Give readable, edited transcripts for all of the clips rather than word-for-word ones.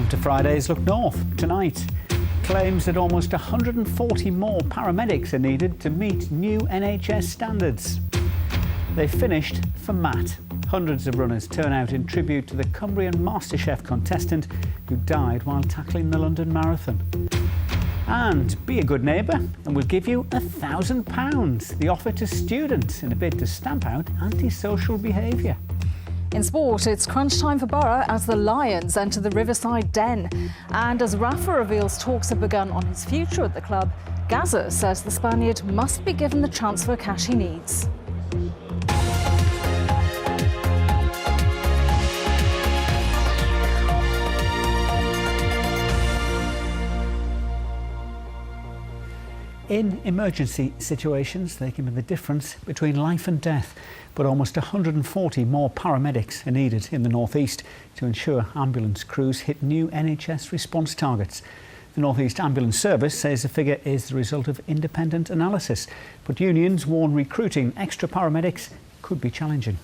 Welcome to Friday's Look North. Tonight, claims that almost 140 more paramedics are needed to meet new NHS standards. They finished for Matt. Hundreds of runners turn out in tribute to the Cumbrian MasterChef contestant who died while tackling the London Marathon. And be a good neighbour and we'll give you £1,000. The offer to students in a bid to stamp out antisocial behaviour. In sport, it's crunch time for Borough as the Lions enter the Riverside Den. And as Rafa reveals talks have begun on his future at the club, Gaza says the Spaniard must be given the transfer cash he needs. In emergency situations, they can be the difference between life and death. But almost 140 more paramedics are needed in the North East to ensure ambulance crews hit new NHS response targets. The North East Ambulance Service says the figure is the result of independent analysis. But unions warn recruiting extra paramedics could be challenging.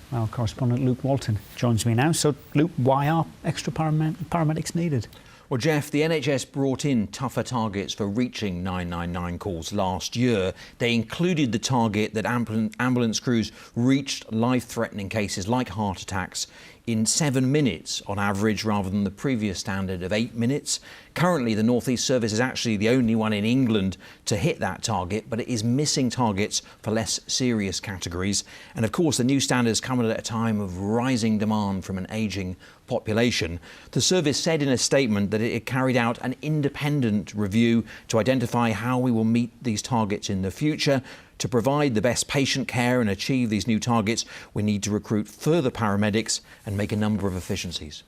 Well, correspondent Luke Walton joins me now. So, Luke, why are extra paramedics needed? Well, Jeff, the NHS brought in tougher targets for reaching 999 calls last year. They included the target that ambulance crews reached life-threatening cases like heart attacks in 7 minutes on average, rather than the previous standard of 8 minutes. Currently, the North East Service is actually the only one in England to hit that target, but it is missing targets for less serious categories. And of course, the new standards come at a time of rising demand from an ageing population. The service said in a statement that it had carried out an independent review to identify how we will meet these targets in the future. To provide the best patient care and achieve these new targets, we need to recruit further paramedics and make a number of efficiencies.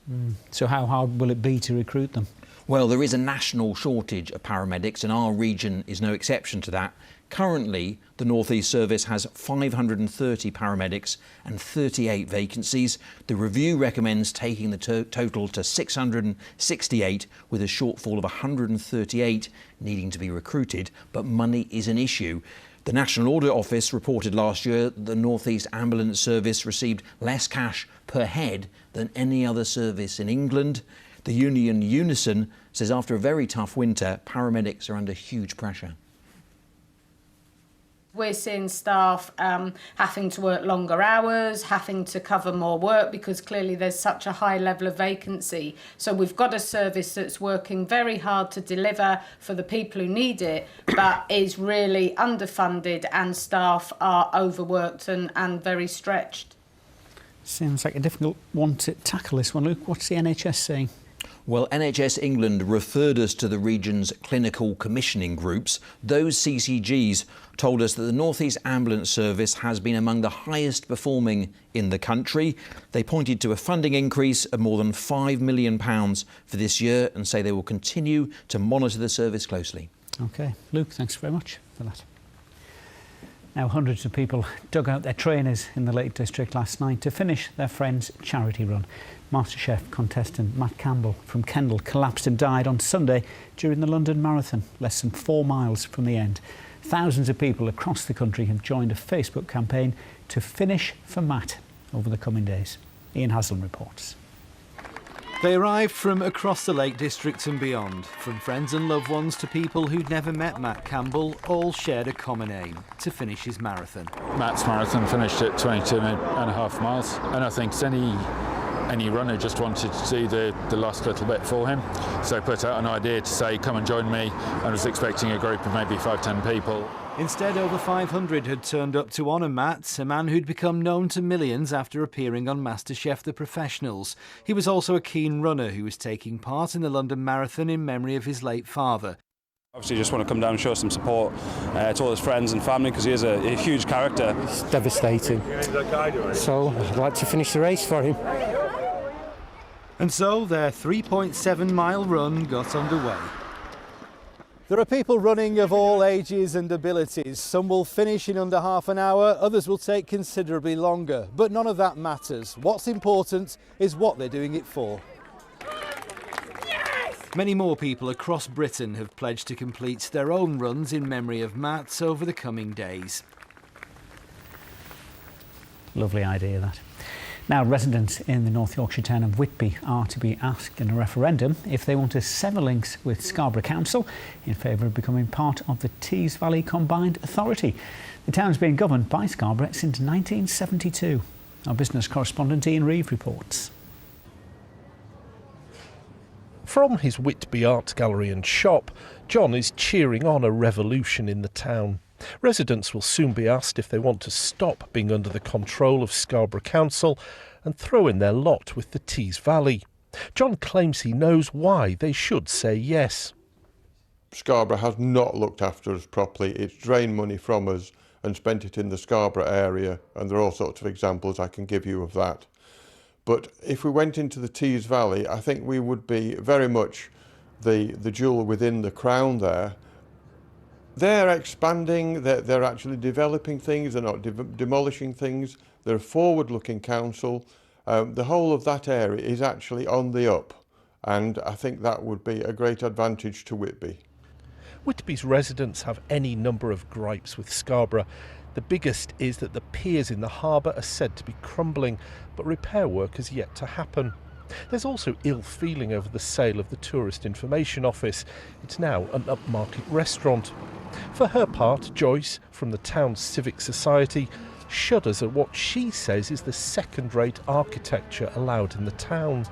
So how hard will it be to recruit them? Well, there is a national shortage of paramedics and our region is no exception to that. Currently, the North East Service has 530 paramedics and 38 vacancies. The review recommends taking the total to 668, with a shortfall of 138 needing to be recruited, but money is an issue. The National Audit Office reported last year that the North East Ambulance Service received less cash per head than any other service in England. The union Unison says after a very tough winter, paramedics are under huge pressure. We're seeing staff having to work longer hours, having to cover more work because clearly there's such a high level of vacancy. So we've got a service that's working very hard to deliver for the people who need it, but is really underfunded and staff are overworked and very stretched. Seems like a difficult one to tackle, this one, Luke. What's the NHS saying? Well, NHS England referred us to the region's clinical commissioning groups. Those CCGs told us that the North East Ambulance Service has been among the highest performing in the country. They pointed to a funding increase of more than £5 million for this year and say they will continue to monitor the service closely. OK. Luke, thanks very much for that. Now, hundreds of people dug out their trainers in the Lake District last night to finish their friend's charity run. MasterChef contestant Matt Campbell from Kendal collapsed and died on Sunday during the London Marathon, less than 4 miles from the end. Thousands of people across the country have joined a Facebook campaign to finish for Matt over the coming days. Ian Haslam reports. They arrived from across the Lake District and beyond. From friends and loved ones to people who'd never met Matt Campbell, all shared a common aim: to finish his marathon. Matt's marathon finished at 22.5 miles, and I think any runner just wanted to do the last little bit for him. So put out an idea to say, come and join me. I was expecting a group of maybe 5-10 people. Instead, over 500 had turned up to honour Matt, a man who'd become known to millions after appearing on MasterChef The Professionals. He was also a keen runner who was taking part in the London Marathon in memory of his late father. Obviously, just want to come down and show some support to all his friends and family because he is a huge character. It's devastating. So I'd like to finish the race for him. And so their 3.7 mile run got underway. There are people running of all ages and abilities. Some will finish in under half an hour, others will take considerably longer. But none of that matters. What's important is what they're doing it for. Yes! Many more people across Britain have pledged to complete their own runs in memory of Matt over the coming days. Lovely idea, that. Now, residents in the North Yorkshire town of Whitby are to be asked in a referendum if they want to sever links with Scarborough Council in favour of becoming part of the Tees Valley Combined Authority. The town's been governed by Scarborough since 1972. Our business correspondent Ian Reeve reports. From his Whitby Art Gallery and shop, John is cheering on a revolution in the town. Residents will soon be asked if they want to stop being under the control of Scarborough Council and throw in their lot with the Tees Valley. John claims he knows why they should say yes. Scarborough has not looked after us properly. It's drained money from us and spent it in the Scarborough area, and there are all sorts of examples I can give you of that. But if we went into the Tees Valley, I think we would be very much the jewel within the crown there. They're expanding, they're actually developing things, they're not demolishing things. They're a forward-looking council. The whole of that area is actually on the up, and I think that would be a great advantage to Whitby. Whitby's residents have any number of gripes with Scarborough. The biggest is that the piers in the harbour are said to be crumbling, but repair work has yet to happen. There's also ill feeling over the sale of the Tourist Information Office. It's now an upmarket restaurant. For her part, Joyce, from the town's Civic Society, shudders at what she says is the second-rate architecture allowed in the town.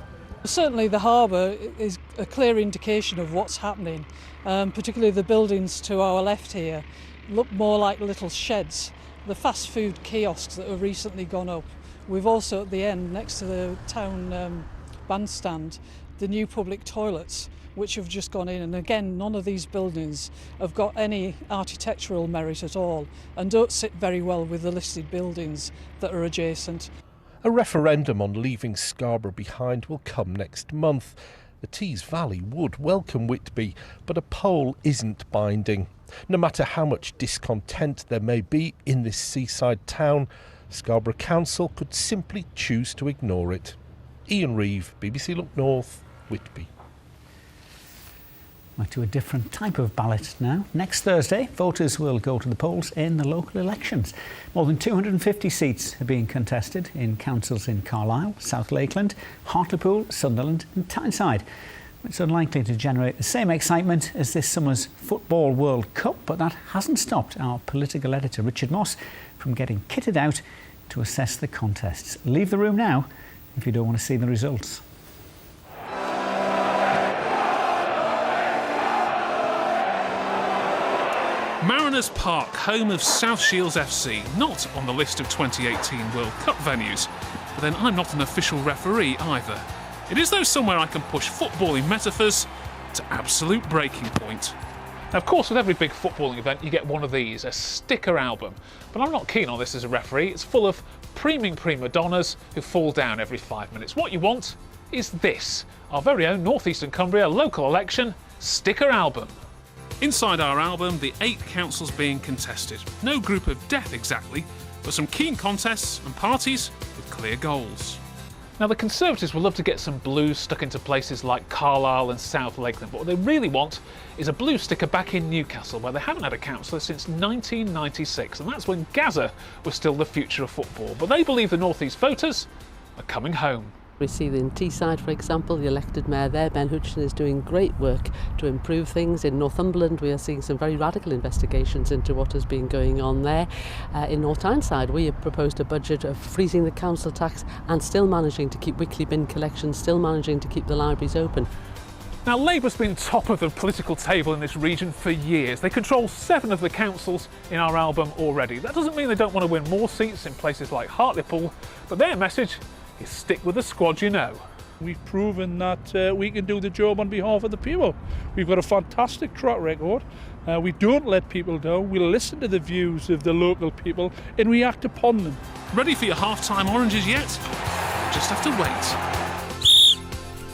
Certainly the harbour is a clear indication of what's happening, particularly the buildings to our left here look more like little sheds. The fast food kiosks that have recently gone up. We've also at the end, next to the town bandstand, the new public toilets which have just gone in, and again none of these buildings have got any architectural merit at all and don't sit very well with the listed buildings that are adjacent. A referendum on leaving Scarborough behind will come next month. The Tees Valley would welcome Whitby, but a poll isn't binding. No matter how much discontent there may be in this seaside town, Scarborough Council could simply choose to ignore it. Ian Reeve, BBC Look North, Whitby. Back to a different type of ballot now. Next Thursday, voters will go to the polls in the local elections. More than 250 seats are being contested in councils in Carlisle, South Lakeland, Hartlepool, Sunderland and Tyneside. It's unlikely to generate the same excitement as this summer's Football World Cup, but that hasn't stopped our political editor Richard Moss from getting kitted out to assess the contests. Leave the room now if you don't want to see the results. Mariners Park, home of South Shields FC, not on the list of 2018 World Cup venues. But then I'm not an official referee either. It is though somewhere I can push footballing metaphors to absolute breaking point. Now, of course, with every big footballing event, you get one of these, a sticker album. But I'm not keen on this as a referee. It's full of preening prima donnas who fall down every 5 minutes. What you want is this, our very own North Eastern Cumbria local election sticker album. Inside our album, the 8 councils being contested. No group of death exactly, but some keen contests and parties with clear goals. Now, the Conservatives would love to get some blues stuck into places like Carlisle and South Lakeland, but what they really want is a blue sticker back in Newcastle, where they haven't had a councillor since 1996, and that's when Gaza was still the future of football. But they believe the North East voters are coming home. We see in Teesside, for example, the elected mayor there, Ben Hutchin, is doing great work to improve things. In Northumberland, we are seeing some very radical investigations into what has been going on there. In North Tyneside, we have proposed a budget of freezing the council tax and still managing to keep weekly bin collections, still managing to keep the libraries open. Now, Labour's been top of the political table in this region for years. They control 7 of the councils in our album already. That doesn't mean they don't want to win more seats in places like Hartlepool, but their message is stick with the squad you know. We've proven that we can do the job on behalf of the people. We've got a fantastic track record. We don't let people down. We listen to the views of the local people and we act upon them. Ready for your half-time oranges yet? Just have to wait.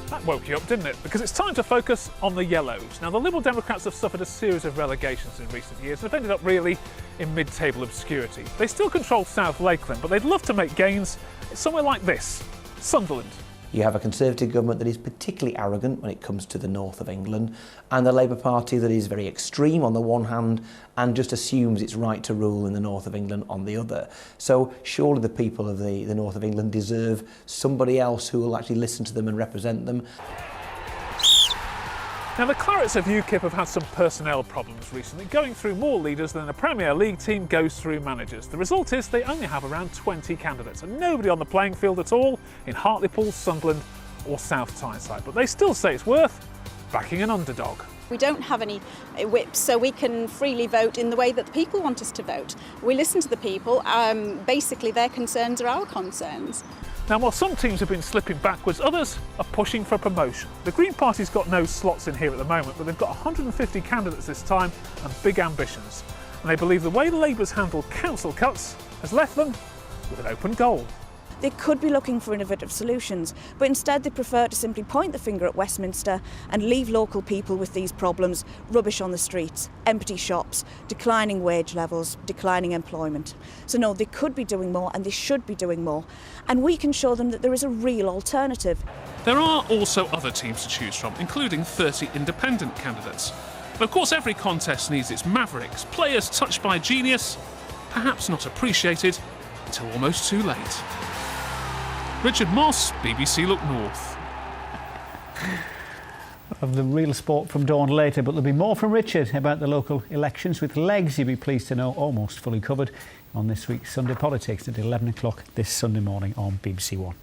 That woke you up, didn't it? Because it's time to focus on the Yellows. Now, the Liberal Democrats have suffered a series of relegations in recent years and have ended up really in mid-table obscurity. They still control South Lakeland, but they'd love to make gains somewhere like this, Sunderland. You have a Conservative government that is particularly arrogant when it comes to the north of England, and the Labour Party that is very extreme on the one hand and just assumes it's right to rule in the north of England on the other. So surely the people of the north of England deserve somebody else who will actually listen to them and represent them. Now, the Clarets of UKIP have had some personnel problems recently, going through more leaders than a Premier League team goes through managers. The result is they only have around 20 candidates and nobody on the playing field at all in Hartlepool, Sunderland or South Tyneside. But they still say it's worth backing an underdog. We don't have any whips, so we can freely vote in the way that the people want us to vote. We listen to the people. Basically, their concerns are our concerns. Now, while some teams have been slipping backwards, others are pushing for promotion. The Green Party's got no slots in here at the moment, but they've got 150 candidates this time and big ambitions. And they believe the way Labour's handled council cuts has left them with an open goal. They could be looking for innovative solutions, but instead they prefer to simply point the finger at Westminster and leave local people with these problems: rubbish on the streets, empty shops, declining wage levels, declining employment. So no, they could be doing more and they should be doing more. And we can show them that there is a real alternative. There are also other teams to choose from, including 30 independent candidates. But of course, every contest needs its mavericks, players touched by genius, perhaps not appreciated until almost too late. Richard Moss, BBC Look North. Of the real sport from dawn later, but there'll be more from Richard about the local elections, with legs, you'll be pleased to know, almost fully covered on this week's Sunday Politics at 11 o'clock this Sunday morning on BBC One.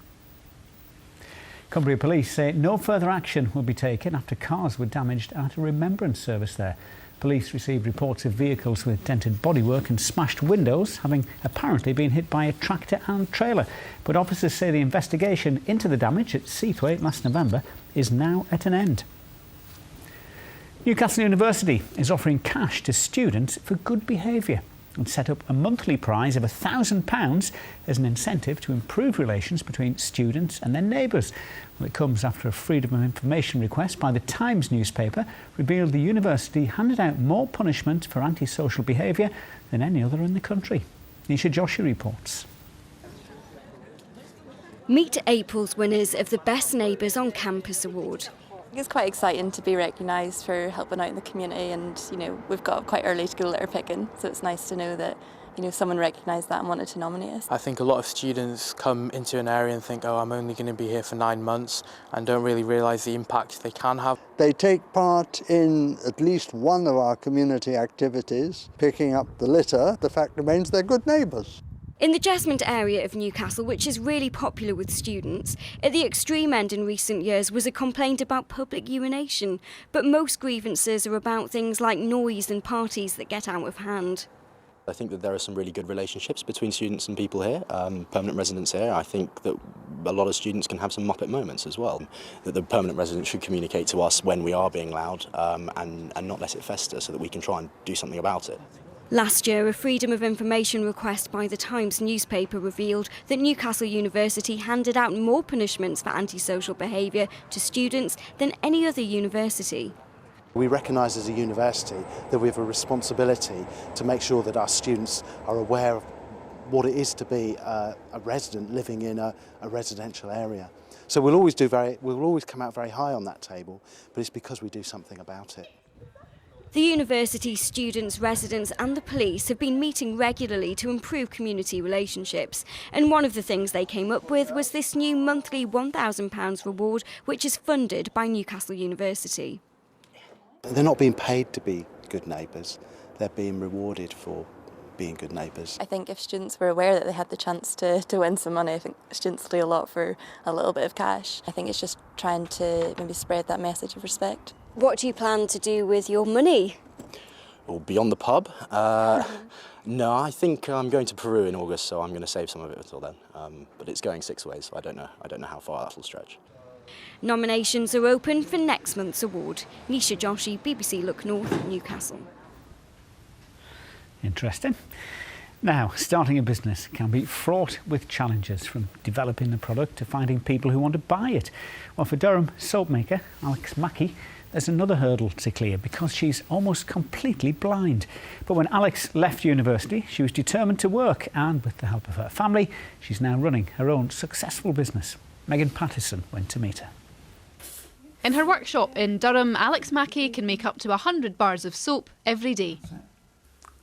Cumbria police say no further action will be taken after cars were damaged at a remembrance service there. Police received reports of vehicles with dented bodywork and smashed windows having apparently been hit by a tractor and trailer. But officers say the investigation into the damage at Seathwaite last November is now at an end. Newcastle University is offering cash to students for good behaviour and set up a monthly prize of £1,000 as an incentive to improve relations between students and their neighbours. Well, it comes after a Freedom of Information request by the Times newspaper revealed the university handed out more punishment for antisocial behaviour than any other in the country. Nisha Joshi reports. Meet April's winners of the Best Neighbours on Campus award. It's quite exciting to be recognised for helping out in the community, and we've got quite early to go litter picking, so it's nice to know that someone recognised that and wanted to nominate us. I think a lot of students come into an area and think, oh, I'm only going to be here for 9 months, and don't really realise the impact they can have. They take part in at least one of our community activities, picking up the litter. The fact remains they're good neighbours. In the Jesmond area of Newcastle, which is really popular with students, at the extreme end in recent years was a complaint about public urination, but most grievances are about things like noise and parties that get out of hand. I think that there are some really good relationships between students and people here, permanent residents here. I think that a lot of students can have some muppet moments as well, that the permanent residents should communicate to us when we are being loud and not let it fester so that we can try and do something about it. Last year, a Freedom of Information request by the Times newspaper revealed that Newcastle University handed out more punishments for antisocial behaviour to students than any other university. We recognise as a university that we have a responsibility to make sure that our students are aware of what it is to be a resident living in a residential area. So we'll always come out very high on that table, but it's because we do something about it. The university, students, residents and the police have been meeting regularly to improve community relationships. And one of the things they came up with was this new monthly £1,000 reward, which is funded by Newcastle University. They're not being paid to be good neighbours, they're being rewarded for being good neighbours. I think if students were aware that they had the chance to win some money, I think students will do a lot for a little bit of cash. I think it's just trying to maybe spread that message of respect. What do you plan to do with your money? Well, beyond the pub? No, I think I'm going to Peru in August, so I'm going to save some of it until then. But it's going 6 ways, so I don't know how far that'll stretch. Nominations are open for next month's award. Nisha Joshi, BBC Look North, Newcastle. Interesting. Now, starting a business can be fraught with challenges, from developing the product to finding people who want to buy it. Well, for Durham soap maker Alex Mackey, there's another hurdle to clear because she's almost completely blind. But when Alex left university, she was determined to work, and with the help of her family, she's now running her own successful business. Megan Patterson went to meet her. In her workshop in Durham, Alex Mackey can make up to 100 bars of soap every day.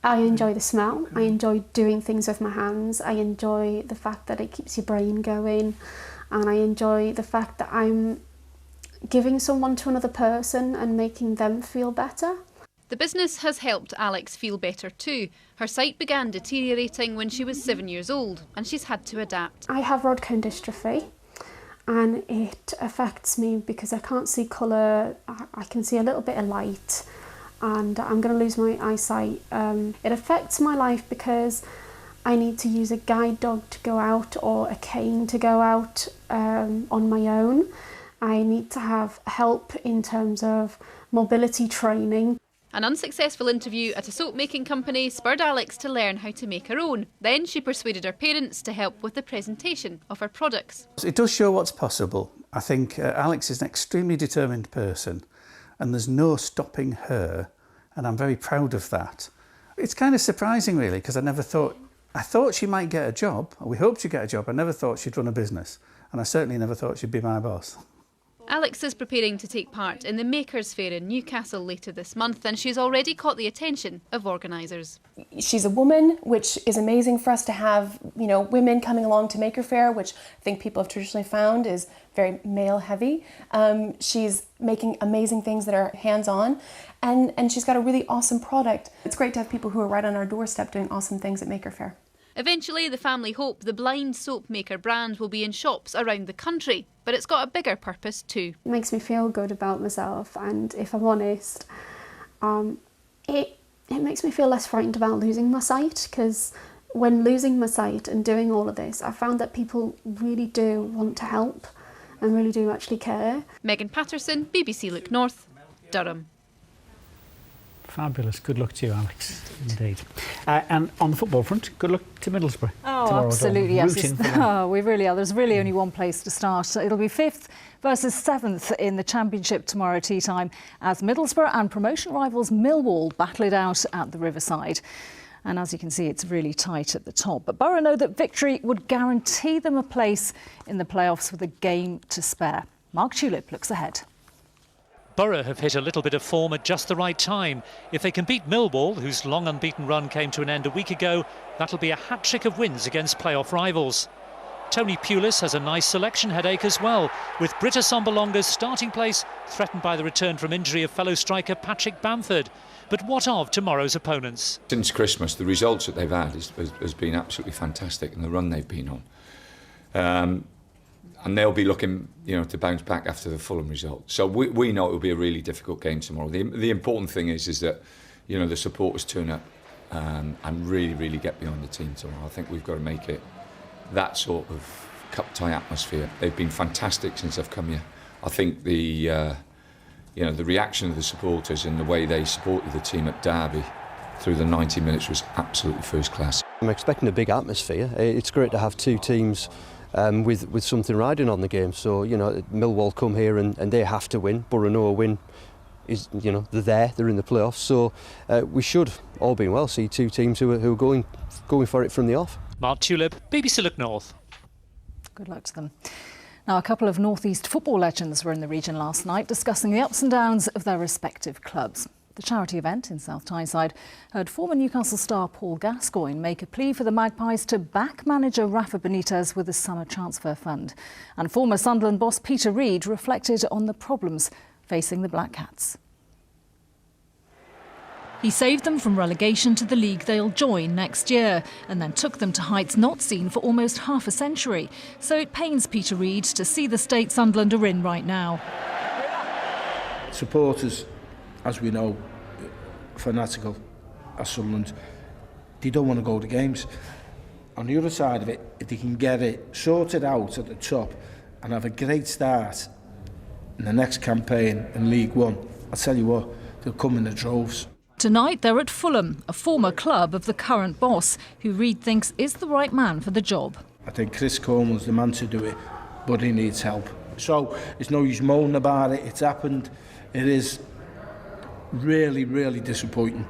I enjoy the smell, I enjoy doing things with my hands, I enjoy the fact that it keeps your brain going, and I enjoy the fact that I'm giving someone to another person and making them feel better. The business has helped Alex feel better too. Her sight began deteriorating when she was 7 years old and she's had to adapt. I have rod cone dystrophy and it affects me because I can't see colour, I can see a little bit of light and I'm going to lose my eyesight. It affects my life because I need to use a guide dog to go out or a cane to go out on my own. I need to have help in terms of mobility training. An unsuccessful interview at a soap making company spurred Alex to learn how to make her own. Then she persuaded her parents to help with the presentation of her products. It does show what's possible. I think Alex is an extremely determined person and there's no stopping her, and I'm very proud of that. It's kind of surprising really, because I thought she might get a job, or we hoped she'd get a job. I never thought she'd run a business, and I certainly never thought she'd be my boss. Alex is preparing to take part in the Makers Fair in Newcastle later this month, and she's already caught the attention of organisers. She's a woman, which is amazing for us to have, you know, women coming along to Maker Fair, which I think people have traditionally found is very male heavy. She's making amazing things that are hands-on, and she's got a really awesome product. It's great to have people who are right on our doorstep doing awesome things at Maker Fair. Eventually, the family hope the Blind Soap Maker brand will be in shops around the country, but it's got a bigger purpose too. It makes me feel good about myself, and if I'm honest, it makes me feel less frightened about losing my sight, because when losing my sight and doing all of this, I found that people really do want to help and really do actually care. Megan Patterson, BBC Look North, Durham. Fabulous. Good luck to you, Alex. Indeed. And on the football front, good luck to Middlesbrough. Oh, absolutely, yes. We really are. There's really only one place to start. It'll be 5th versus 7th in the Championship tomorrow tea time as Middlesbrough and promotion rivals Millwall battle it out at the Riverside. And as you can see, it's really tight at the top. But Borough know that victory would guarantee them a place in the playoffs with a game to spare. Mark Tulip looks ahead. Borough have hit a little bit of form at just the right time. If they can beat Millwall, whose long unbeaten run came to an end a week ago, that'll be a hat-trick of wins against playoff rivals. Tony Pulis has a nice selection headache as well, with Britta Sombolonga's starting place threatened by the return from injury of fellow striker Patrick Bamford. But what of tomorrow's opponents? Since Christmas, the results that they've had has been absolutely fantastic, and the run they've been on. And they'll be looking, to bounce back after the Fulham result. So we know it will be a really difficult game tomorrow. The important thing is that, the supporters turn up and really, really get behind the team tomorrow. I think we've got to make it that sort of cup tie atmosphere. They've been fantastic since I've come here. I think the reaction of the supporters and the way they supported the team at Derby through the 90 minutes was absolutely first class. I'm expecting a big atmosphere. It's great to have two teams with something riding on the game. So, Millwall come here and they have to win. Borough know a win is, they're in the playoffs. So we should, all being well, see two teams who are going for it from the off. Mark Tulip, BBC Look North. Good luck to them. Now, a couple of North East football legends were in the region last night discussing the ups and downs of their respective clubs. The charity event in South Tyneside heard former Newcastle star Paul Gascoigne make a plea for the Magpies to back manager Rafa Benitez with the summer transfer fund. And former Sunderland boss Peter Reid reflected on the problems facing the Black Cats. He saved them from relegation to the league they'll join next year and then took them to heights not seen for almost half a century. So it pains Peter Reid to see the state Sunderland are in right now. Supporters, as we know, fanatical as Sunderland, they don't want to go to games. On the other side of it, if they can get it sorted out at the top and have a great start in the next campaign in League One, I'll tell you what, they'll come in the droves. Tonight they're at Fulham, a former club of the current boss, who Reid thinks is the right man for the job. I think Chris Coleman's the man to do it, but he needs help. So it's no use moaning about it, it's happened, it is really, really disappointing.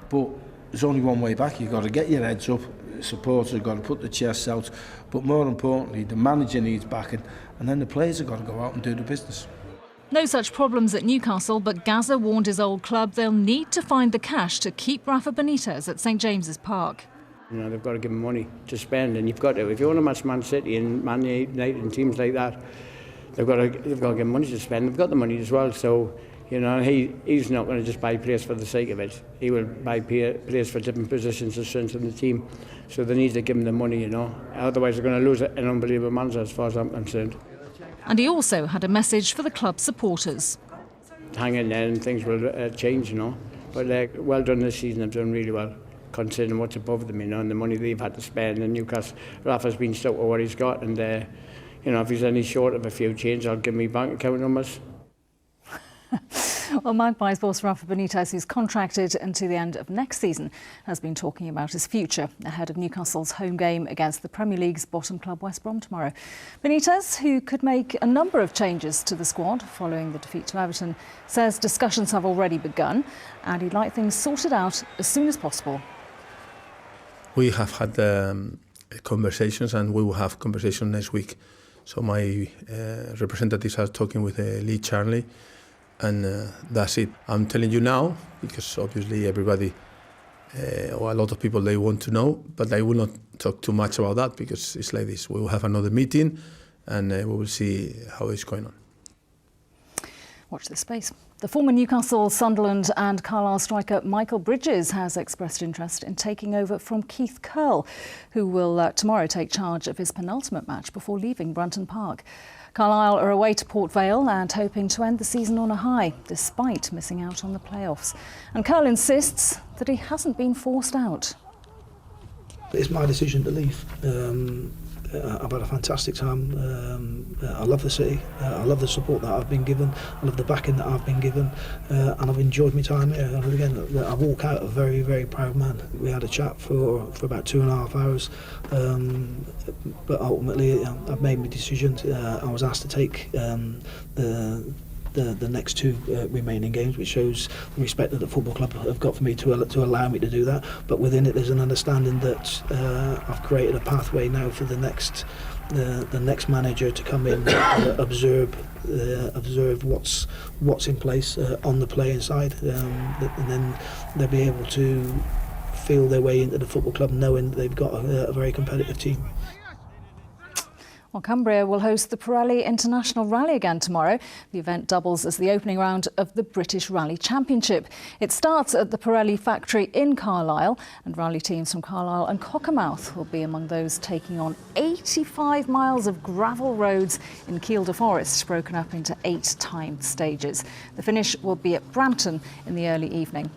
But there's only one way back, you've got to get your heads up, supporters have got to put the chests out, but more importantly, the manager needs backing, and then the players have got to go out and do the business. No such problems at Newcastle, but Gazza warned his old club they'll need to find the cash to keep Rafa Benitez at St James's Park. You know, they've got to give him money to spend, and you've got to. If you want to match Man City and Man United and teams like that, they've got to give him money to spend. They've got the money as well, so you know he's not going to just buy players for the sake of it. He will buy players for different positions to strengthen the team. So they need to give him the money, you know. Otherwise, they're going to lose an unbelievable manager, as far as I'm concerned. And he also had a message for the club's supporters. Hang in there and things will change, you know. But well done this season, they've done really well, considering what's above them, you know, and the money they've had to spend. And Newcastle, Rafa's been stuck with what he's got, and you know, if he's any short of a few change, I'll give me bank account numbers. Well, Magpies boss Rafa Benitez, who's contracted until the end of next season, has been talking about his future ahead of Newcastle's home game against the Premier League's bottom club West Brom tomorrow. Benitez, who could make a number of changes to the squad following the defeat to Everton, says discussions have already begun and he'd like things sorted out as soon as possible. We have had conversations and we will have conversations next week. So my representatives are talking with Lee Charnley. And that's it. I'm telling you now because obviously everybody or a lot of people, they want to know, but I will not talk too much about that because it's like this. We will have another meeting and we will see how it's going on. Watch this space. The former Newcastle, Sunderland and Carlisle striker Michael Bridges has expressed interest in taking over from Keith Curle, who will tomorrow take charge of his penultimate match before leaving Brunton Park. Carlisle are away to Port Vale and hoping to end the season on a high, despite missing out on the playoffs. And Curle insists that he hasn't been forced out. It's my decision to leave. I've had a fantastic time. I love the city. I love the support that I've been given. I love the backing that I've been given. And I've enjoyed my time here. And again, I walk out a very, very proud man. We had a chat for about 2.5 hours. But ultimately, I've made my decision. I was asked to take the next two remaining games, which shows the respect that the football club have got for me to allow me to do that. But within it, there's an understanding that I've created a pathway now for the next manager to come in, observe what's in place on the playing side, and then they'll be able to feel their way into the football club, knowing that they've got a very competitive team. Well, Cumbria will host the Pirelli International Rally again tomorrow. The event doubles as the opening round of the British Rally Championship. It starts at the Pirelli factory in Carlisle, and rally teams from Carlisle and Cockermouth will be among those taking on 85 miles of gravel roads in Kielder Forest, broken up into 8 timed stages. The finish will be at Brampton in the early evening.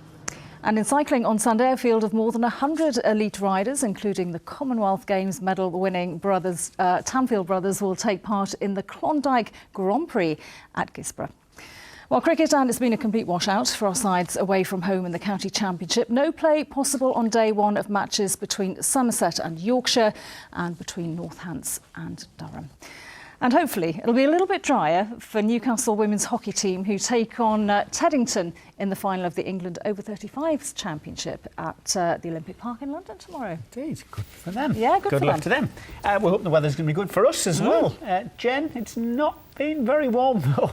And in cycling on Sunday, a field of more than 100 elite riders, including the Commonwealth Games medal-winning brothers, Tanfield brothers, will take part in the Klondike Grand Prix at Guisborough. Well, cricket, and it's been a complete washout for our sides away from home in the County Championship. No play possible on day one of matches between Somerset and Yorkshire and between Northants and Durham. And hopefully it'll be a little bit drier for Newcastle women's hockey team, who take on Teddington in the final of the England Over-35s Championship at the Olympic Park in London tomorrow. Indeed, good for them. Yeah, good for them. Good luck to them. We hope the weather's going to be good for us as well. Jen, it's not been very warm though.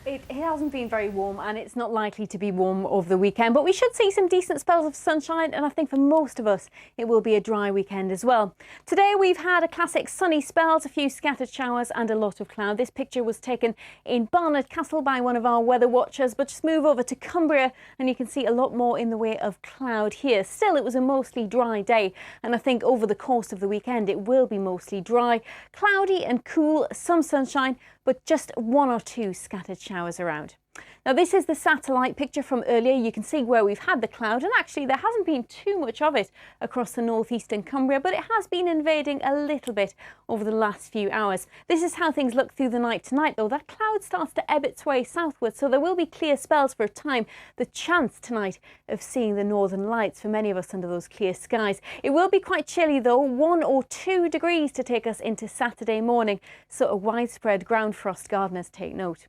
It hasn't been very warm, and it's not likely to be warm over the weekend, but we should see some decent spells of sunshine, and I think for most of us it will be a dry weekend as well. Today we've had a classic sunny spells, a few scattered showers and a lot of cloud. This picture was taken in Barnard Castle by one of our weather watchers, but just move over to Cumbria and you can see a lot more in the way of cloud here. Still, it was a mostly dry day, and I think over the course of the weekend it will be mostly dry, cloudy and cool, some sunshine, but just 1 or 2 scattered showers around. Now, this is the satellite picture from earlier. You can see where we've had the cloud, and actually there hasn't been too much of it across the northeastern Cumbria, but it has been invading a little bit over the last few hours. This is how things look through the night tonight, though. That cloud starts to ebb its way southwards, so there will be clear spells for a time. The chance tonight of seeing the northern lights for many of us under those clear skies. It will be quite chilly, though, 1 or 2 degrees to take us into Saturday morning, so a widespread ground frost. Gardeners take note.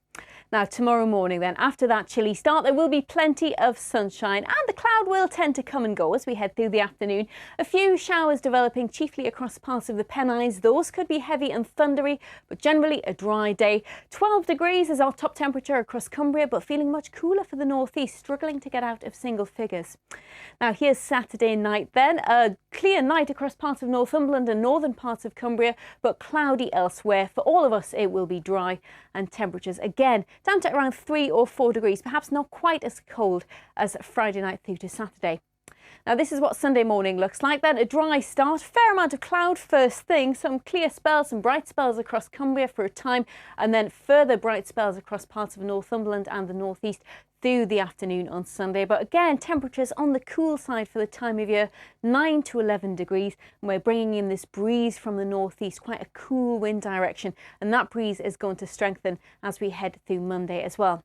Now, tomorrow morning then, after that chilly start, there will be plenty of sunshine and the cloud will tend to come and go as we head through the afternoon. A few showers developing chiefly across parts of the Pennines. Those could be heavy and thundery, but generally a dry day. 12 degrees is our top temperature across Cumbria, but feeling much cooler for the northeast, struggling to get out of single figures. Now, here's Saturday night then. A clear night across parts of Northumberland and northern parts of Cumbria, but cloudy elsewhere. For all of us, it will be dry and temperatures again down to around 3 or 4 degrees, perhaps not quite as cold as Friday night through to Saturday. Now, this is what Sunday morning looks like then. A dry start, fair amount of cloud first thing, some clear spells, some bright spells across Cumbria for a time, and then further bright spells across parts of Northumberland and the northeast through the afternoon on Sunday. But again, temperatures on the cool side for the time of year, 9 to 11 degrees. And we're bringing in this breeze from the northeast, quite a cool wind direction. And that breeze is going to strengthen as we head through Monday as well.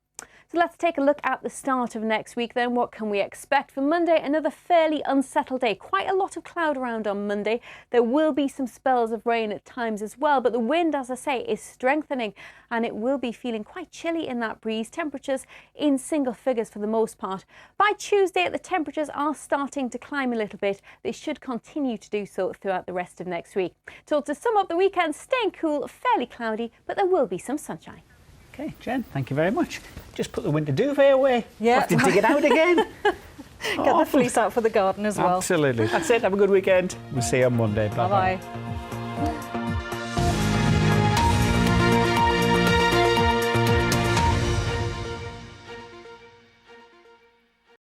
So let's take a look at the start of next week then. What can we expect for Monday? Another fairly unsettled day. Quite a lot of cloud around on Monday. There will be some spells of rain at times as well, but the wind, as I say, is strengthening and it will be feeling quite chilly in that breeze. Temperatures in single figures for the most part. By Tuesday, the temperatures are starting to climb a little bit. They should continue to do so throughout the rest of next week. So to sum up the weekend, staying cool, fairly cloudy, but there will be some sunshine. Okay, Jen, thank you very much. Just put the winter duvet away. Yeah. Have to dig it out again. Get the fleece out for the garden as well. Absolutely. That's it. Have a good weekend. We'll see you on Monday. Bye-bye. Bye-bye.